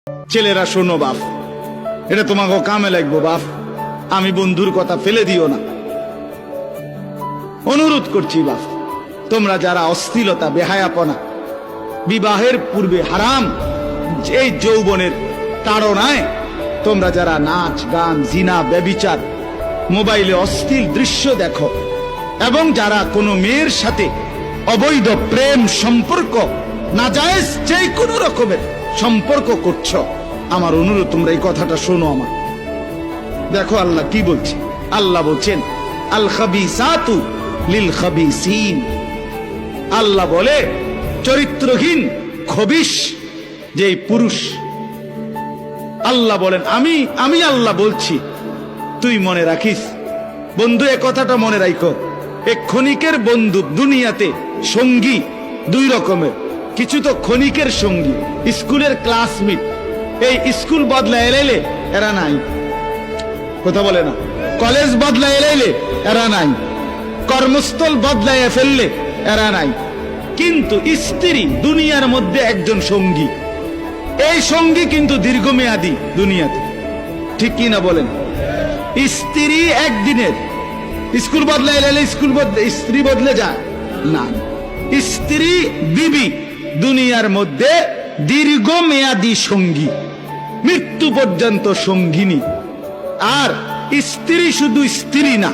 ছেলেরা শোনো বাপ, এটা তোমাকে কামে লাগবো বাপ, আমি বন্ধুর কথা ফেলে দিও না, অনুরোধ করছি বাপ। তোমরা যারা অশ্লীলতা, বেহায়াপনা, বিবাহের পূর্বে হারাম এই যৌবনের তাড়নায় তোমরা যারা নাচ গান, জিনা, ব্যভিচার, মোবাইলে অশ্লীল দৃশ্য দেখো, এবং যারা কোনো মেয়ের সাথে অবৈধ প্রেম সম্পর্ক, নাজায়েজ যে কোনো রকমের সম্পর্ক করছো, আমার অনুরোধ তোমরা এই কথাটা শোনো আমার। দেখো আল্লাহ কি বলছে। আল্লাহ বলছেন আল খাবিসাতু লিল খাবিসিন। আল্লাহ বলে চরিত্রহীন খবিশ যে পুরুষ, আল্লাহ বলেন আমি আল্লাহ বলছি, তুই মনে রাখিস বন্ধু, এ কথাটা মনে রাখো। এক ক্ষণিকের বন্ধু দুনিয়াতে সঙ্গী দুই রকমের, কিছু তো ক্ষণিকের সঙ্গী, স্কুলের ক্লাসমেট, এই স্কুল বদলায় এলে এরা নাই, কথা বলে না, কলেজ বদলায় এলে এরা নাই, কর্মস্থল বদলায় ফেললে এরা নাই। কিন্তু স্ত্রী দুনিয়ার মধ্যে একজন সঙ্গী, এই সঙ্গী কিন্তু দীর্ঘমেয়াদী দুনিয়াতে, ঠিক কি না বলেন? স্ত্রী একদিনের, স্কুল বদলায় এলে স্ত্রী বদলে যায় না, স্ত্রী বিবি দুনিয়ার মধ্যে দীর্ঘমেয়াদী সঙ্গী, মৃত্যু পর্যন্ত সঙ্গিনী। আর স্ত্রী শুধু স্ত্রী না,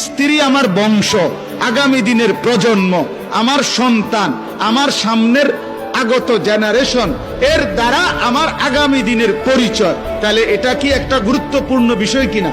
স্ত্রী আমার বংশ, আগামী দিনের প্রজন্ম, আমার সন্তান, আমার সামনের আগত জেনারেশন, এর দ্বারা আমার আগামী দিনের পরিচয়। তাহলে এটা কি একটা গুরুত্বপূর্ণ বিষয় কিনা?